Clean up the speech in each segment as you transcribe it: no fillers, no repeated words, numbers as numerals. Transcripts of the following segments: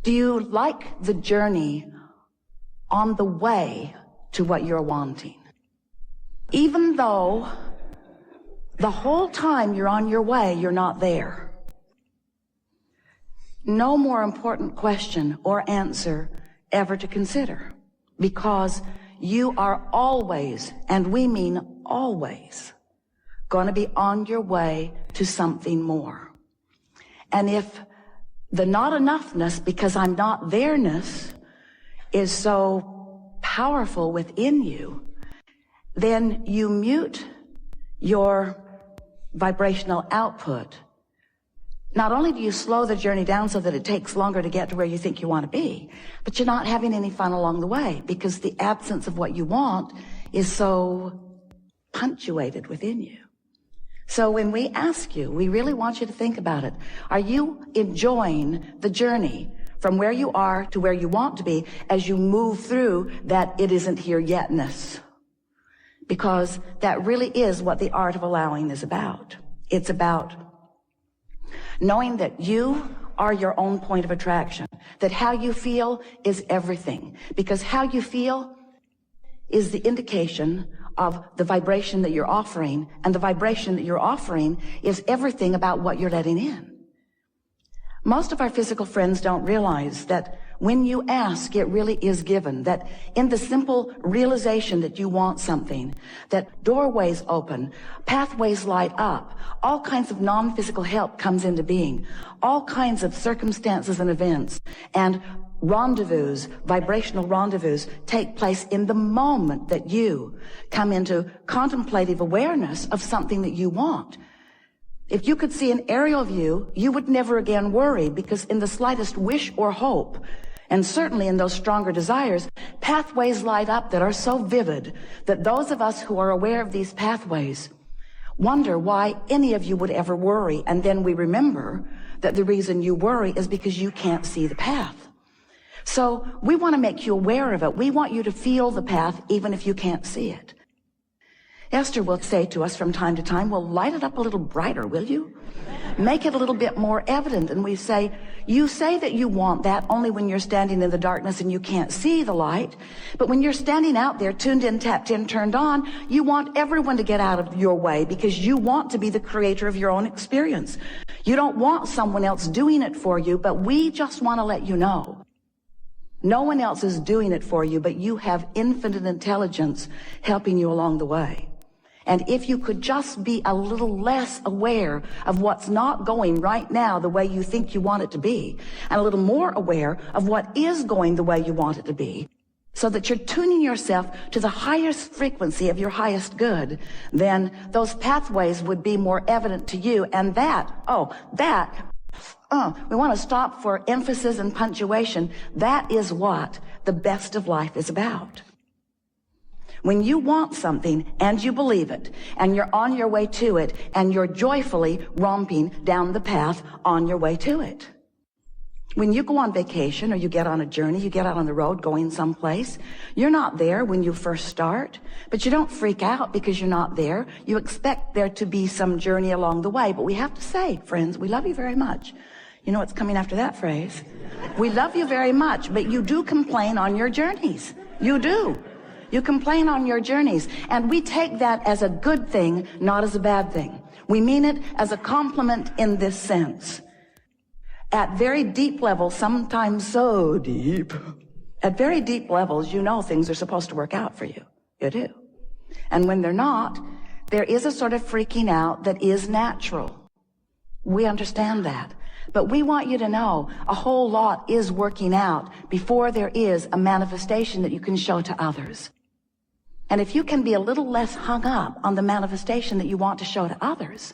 Do you like the journey on the way to what you're wanting? Even though the whole time you're on your way, you're not there. No more important question or answer ever to consider, because you are always, and we mean always, going to be on your way to something more. And if the not enoughness, because I'm not there-ness, is so powerful within you, then you mute your vibrational output. Not only do you slow the journey down so that it takes longer to get to where you think you want to be, but you're not having any fun along the way, because the absence of what you want is so punctuated within you. So when we ask you, we really want you to think about it. Are you enjoying the journey from where you are to where you want to be as you move through that it isn't here yetness? Because that really is what the art of allowing is about. It's about knowing that you are your own point of attraction, that how you feel is everything, because how you feel is the indication of the vibration that you're offering, and the vibration that you're offering is everything about what you're letting in. Most of our physical friends don't realize that when you ask, it really is given, that in the simple realization that you want something, that doorways open, pathways light up, all kinds of non-physical help comes into being, all kinds of circumstances and events, and rendezvous, vibrational rendezvous, take place in the moment that you come into contemplative awareness of something that you want. If you could see an aerial view, you would never again worry, because in the slightest wish or hope, and certainly in those stronger desires, pathways light up that are so vivid that those of us who are aware of these pathways wonder why any of you would ever worry. And then we remember that the reason you worry is because you can't see the path. So we want to make you aware of it. We want you to feel the path even if you can't see it. Esther will say to us from time to time, well, light it up a little brighter, will you? Make it a little bit more evident. And we say, you say that you want that only when you're standing in the darkness and you can't see the light. But when you're standing out there, tuned in, tapped in, turned on, you want everyone to get out of your way, because you want to be the creator of your own experience. You don't want someone else doing it for you, but we just want to let you know. No one else is doing it for you, but you have infinite intelligence helping you along the way. And if you could just be a little less aware of what's not going right now the way you think you want it to be, and a little more aware of what is going the way you want it to be, so that you're tuning yourself to the highest frequency of your highest good, then those pathways would be more evident to you. And we want to stop for emphasis and punctuation. That is what the best of life is about. When you want something and you believe it, and you're on your way to it, and you're joyfully romping down the path on your way to it. When you go on vacation or you get on a journey, you get out on the road going someplace, you're not there when you first start, but you don't freak out because you're not there. You expect there to be some journey along the way. But we have to say, friends, we love you very much. You know what's coming after that phrase? We love you very much, but you do complain on your journeys. You do. You complain on your journeys, and we take that as a good thing, not as a bad thing. We mean it as a compliment in this sense. At very deep levels, sometimes so deep, at very deep levels, you know things are supposed to work out for you. You do. And when they're not, there is a sort of freaking out that is natural. We understand that. But we want you to know a whole lot is working out before there is a manifestation that you can show to others. And if you can be a little less hung up on the manifestation that you want to show to others,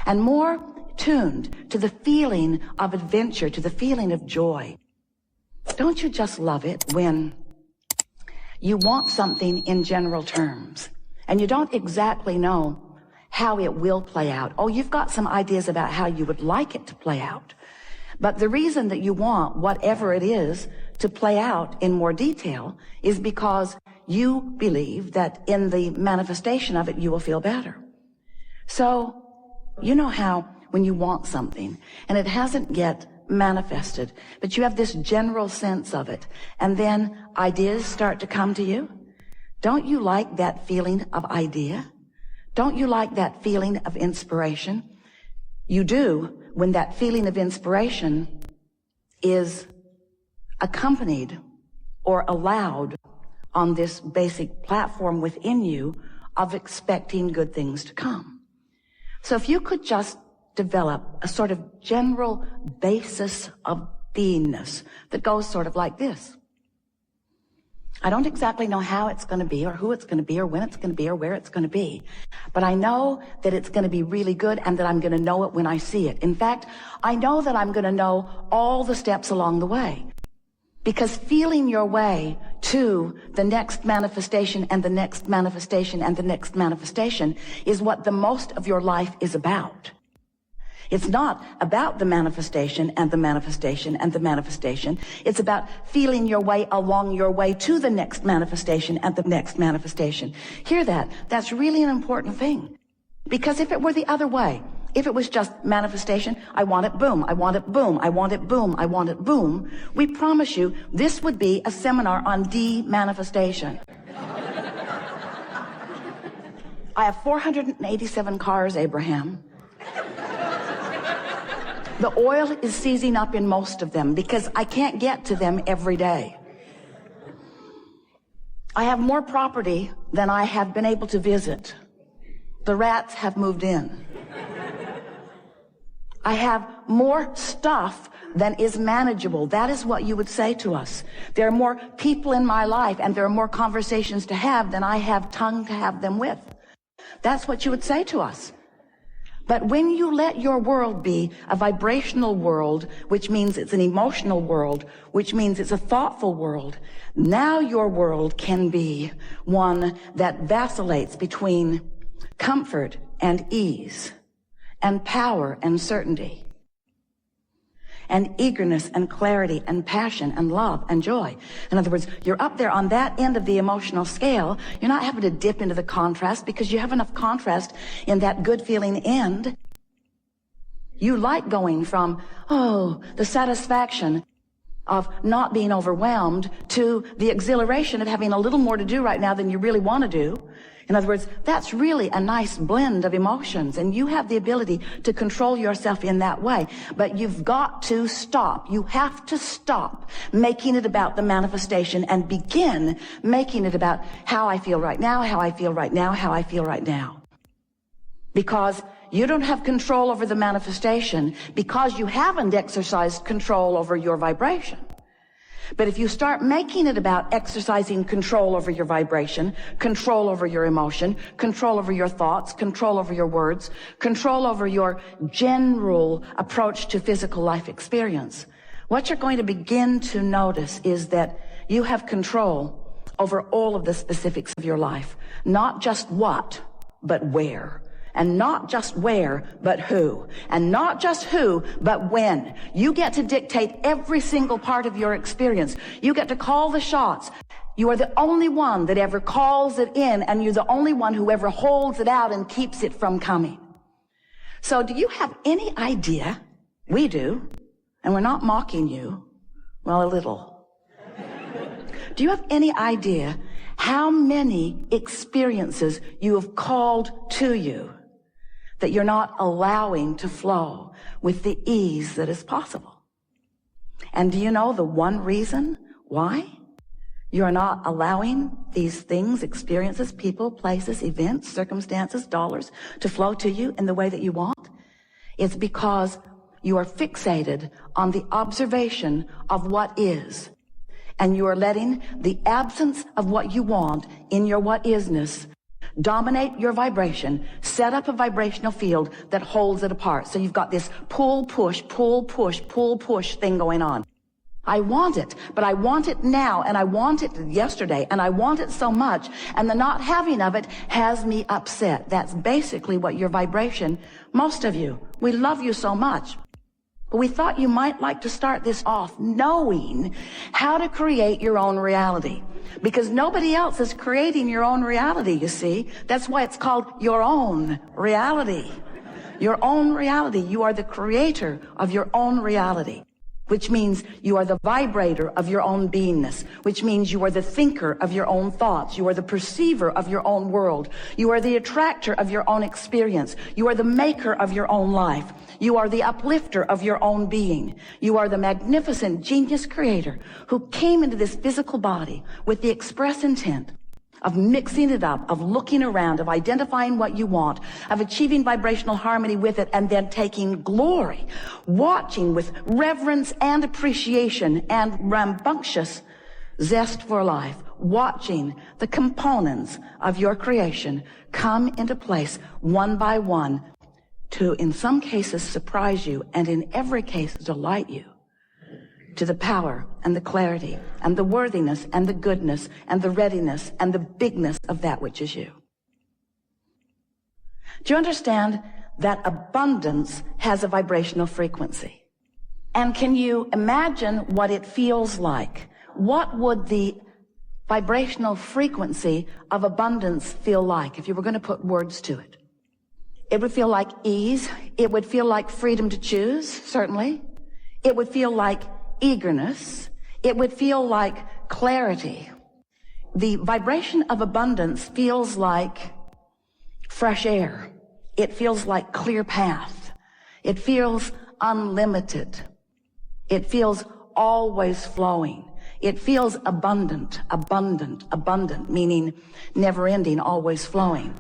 and more tuned to the feeling of adventure, to the feeling of joy, don't you just love it when you want something in general terms, and you don't exactly know how it will play out? Oh, you've got some ideas about how you would like it to play out. But the reason that you want whatever it is to play out in more detail is because you believe that in the manifestation of it, you will feel better. So, you know how when you want something and it hasn't yet manifested, but you have this general sense of it, and then ideas start to come to you. Don't you like that feeling of idea? Don't you like that feeling of inspiration? You do when that feeling of inspiration is accompanied or allowed on this basic platform within you of expecting good things to come. So if you could just develop a sort of general basis of beingness that goes sort of like this. I don't exactly know how it's going to be or who it's going to be or when it's going to be or where it's going to be, but I know that it's going to be really good and that I'm going to know it when I see it. In fact, I know that I'm going to know all the steps along the way, because feeling your way to the next manifestation and the next manifestation and the next manifestation is what the most of your life is about. It's not about the manifestation and the manifestation and the manifestation. It's about feeling your way along your way to the next manifestation and the next manifestation. Hear that? That's really an important thing. Because if it were the other way, if it was just manifestation, I want it, boom, I want it, boom, I want it, boom, I want it, boom, we promise you this would be a seminar on de-manifestation. I have 487 cars, Abraham. The oil is seizing up in most of them because I can't get to them every day. I have more property than I have been able to visit. The rats have moved in. I have more stuff than is manageable. That is what you would say to us. There are more people in my life and there are more conversations to have than I have tongue to have them with. That's what you would say to us. But when you let your world be a vibrational world, which means it's an emotional world, which means it's a thoughtful world, now your world can be one that vacillates between comfort and ease, and power and certainty, and eagerness and clarity and passion and love and joy. In other words, you're up there on that end of the emotional scale. You're not having to dip into the contrast because you have enough contrast in that good feeling end. You like going from, the satisfaction of not being overwhelmed to the exhilaration of having a little more to do right now than you really want to do. In other words, that's really a nice blend of emotions, and you have the ability to control yourself in that way. But you've got to stop. You have to stop making it about the manifestation and begin making it about how I feel right now, how I feel right now, how I feel right now. Because you don't have control over the manifestation because you haven't exercised control over your vibration. But if you start making it about exercising control over your vibration, control over your emotion, control over your thoughts, control over your words, control over your general approach to physical life experience, what you're going to begin to notice is that you have control over all of the specifics of your life. Not just what, but where. And not just where, but who. And not just who, but when. You get to dictate every single part of your experience. You get to call the shots. You are the only one that ever calls it in, and you're the only one who ever holds it out and keeps it from coming. So do you have any idea? We do. And we're not mocking you. Well, a little. Do you have any idea how many experiences you have called to you that you're not allowing to flow with the ease that is possible? And do you know the one reason why you're not allowing these things, experiences, people, places, events, circumstances, dollars to flow to you in the way that you want? It's because you are fixated on the observation of what is. And you are letting the absence of what you want in your what isness dominate your vibration, set up a vibrational field that holds it apart. So you've got this pull, push, pull, push, pull, push thing going on. I want it, but I want it now, and I want it yesterday, and I want it so much, and the not having of it has me upset. That's basically what your vibration, most of you, we love you so much. But we thought you might like to start this off knowing how to create your own reality. Because nobody else is creating your own reality, you see. That's why it's called your own reality. Your own reality. You are the creator of your own reality. which means you are the vibrator of your own beingness, which means you are the thinker of your own thoughts. You are the perceiver of your own world. You are the attractor of your own experience. You are the maker of your own life. You are the uplifter of your own being. You are the magnificent genius creator who came into this physical body with the express intent of mixing it up, of looking around, of identifying what you want, of achieving vibrational harmony with it, and then taking glory, watching with reverence and appreciation and rambunctious zest for life, watching the components of your creation come into place one by one to, in some cases, surprise you, and in every case, delight you to the power and the clarity and the worthiness and the goodness and the readiness and the bigness of that which is you. Do you understand that abundance has a vibrational frequency? And can you imagine what it feels like? What would the vibrational frequency of abundance feel like if you were going to put words to it? It would feel like ease. It would feel like freedom to choose, certainly. It would feel like eagerness. It would feel like clarity. The vibration of abundance feels like fresh air. It feels like clear path. It feels unlimited. It feels always flowing. It feels abundant, meaning never ending, always flowing.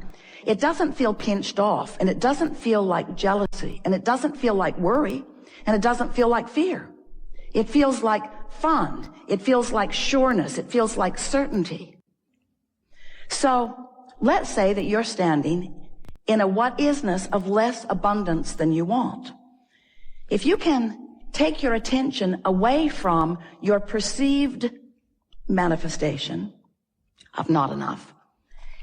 It doesn't feel pinched off, and it doesn't feel like jealousy, and it doesn't feel like worry, and it doesn't feel like fear. It feels like fun. It feels like sureness. It feels like certainty. So let's say that you're standing in a what-isness of less abundance than you want. If you can take your attention away from your perceived manifestation of not enough,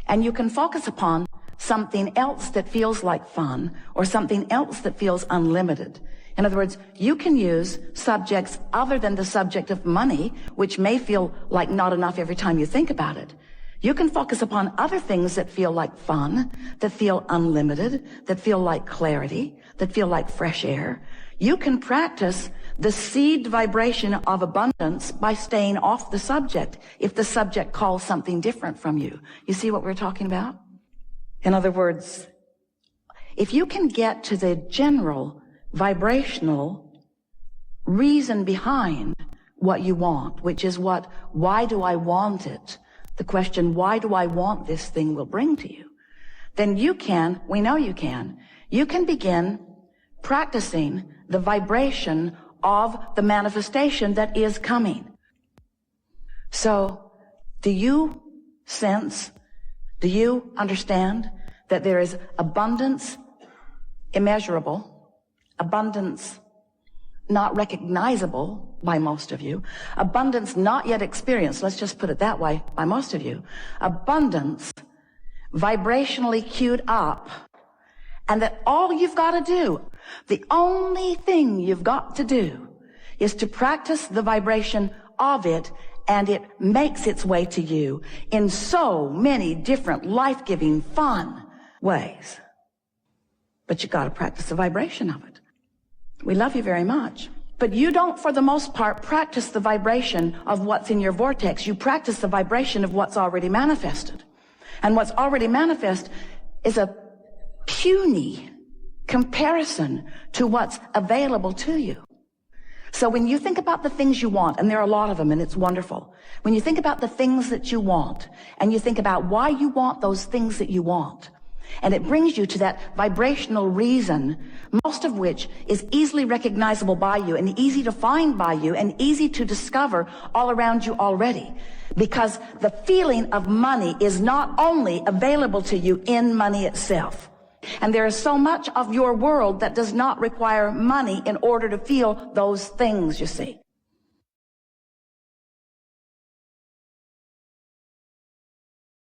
and you can focus upon something else that feels like fun or something else that feels unlimited. In other words, you can use subjects other than the subject of money, which may feel like not enough every time you think about it. You can focus upon other things that feel like fun, that feel unlimited, that feel like clarity, that feel like fresh air. You can practice the seed vibration of abundance by staying off the subject if the subject calls something different from you. You see what we're talking about? In other words, if you can get to the general vibrational reason behind what you want, which is why do I want it? The question, why do I want this thing, will bring to you. Then we know you can begin practicing the vibration of the manifestation that is coming. So, do you understand that there is abundance immeasurable, abundance not recognizable by most of you, abundance not yet experienced, let's just put it that way, by most of you, abundance vibrationally queued up, and that all you've got to do, the only thing you've got to do, is to practice the vibration of it, and it makes its way to you in so many different life-giving, fun ways. But you got to practice the vibration of it. We love you very much. But you don't, for the most part, practice the vibration of what's in your vortex. You practice the vibration of what's already manifested. And what's already manifest is a puny comparison to what's available to you. So when you think about the things you want, and there are a lot of them, and it's wonderful. When you think about the things that you want, and you think about why you want those things that you want, and it brings you to that vibrational reason, most of which is easily recognizable by you and easy to find by you and easy to discover all around you already. Because the feeling of money is not only available to you in money itself. And there is so much of your world that does not require money in order to feel those things, you see.